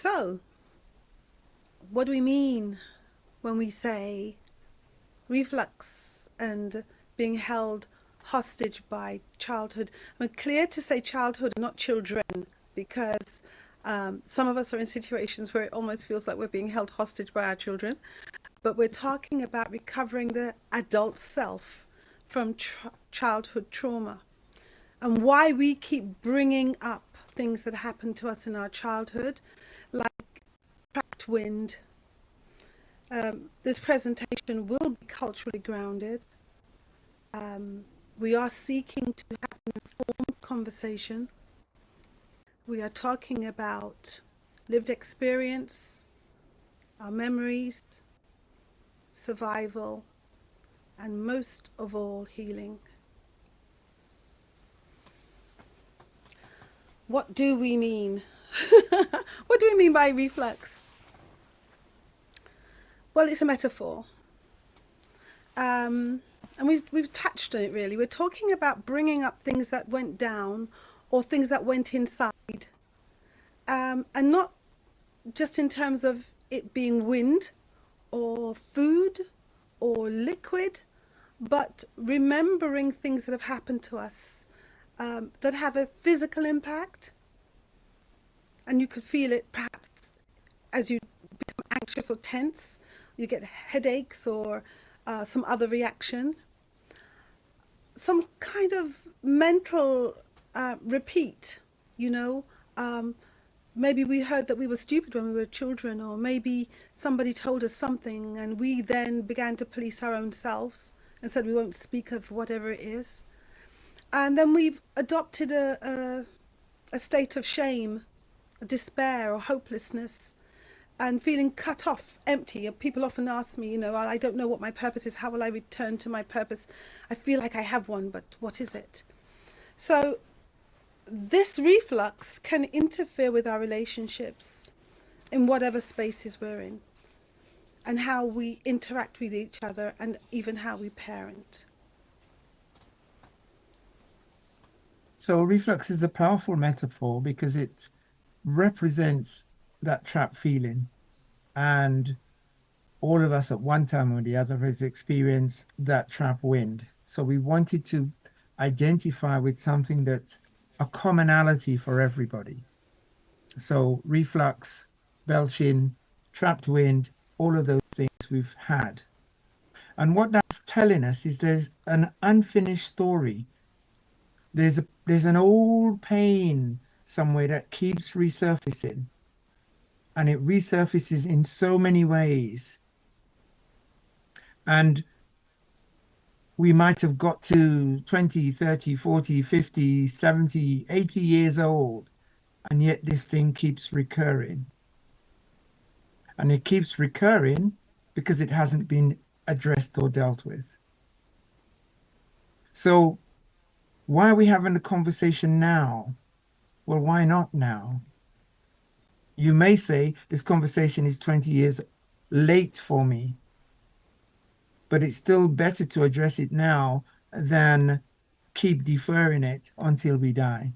So, what do we mean when we say reflux and being held hostage by childhood? I'm clear to say childhood, not children, because some of us are in situations where it almost feels like we're being held hostage by our children. But we're talking about recovering the adult self from childhood trauma, and why we keep bringing up things that happened to us in our childhood, like trapped wind. This presentation will be culturally grounded. We are seeking to have an informed conversation. We are talking about lived experience, our memories, survival, and most of all, healing. What do we mean? What do we mean by reflux? Well, it's a metaphor. And we've touched on it really. We're talking about bringing up things that went down or things that went inside. And not just in terms of it being wind or food or liquid, but remembering things that have happened to us that have a physical impact. And you could feel it perhaps as you become anxious or tense, you get headaches or some other reaction. Some kind of mental repeat, you know. Maybe we heard that we were stupid when we were children, or maybe somebody told us something and we then began to police our own selves and said we won't speak of whatever it is. And then we've adopted a state of shame, despair or hopelessness, and feeling cut off, empty. People often ask me, you know, I don't know what my purpose is. How will I return to my purpose? I feel like I have one, but what is it? So this reflux can interfere with our relationships in whatever spaces we're in, and how we interact with each other, and even how we parent. So reflux is a powerful metaphor because it represents that trapped feeling, and all of us at one time or the other has experienced that trap wind. So we wanted to identify with something that's a commonality for everybody. So reflux, belching, trapped wind, all of those things we've had. And what that's telling us is there's an unfinished story. There's an old pain somewhere that keeps resurfacing. And it resurfaces in so many ways. And we might have got to 20, 30, 40, 50, 70, 80 years old, and yet this thing keeps recurring. And it keeps recurring because it hasn't been addressed or dealt with. So why are we having the conversation now? Well, why not now? You may say this conversation is 20 years late for me, but it's still better to address it now than keep deferring it until we die.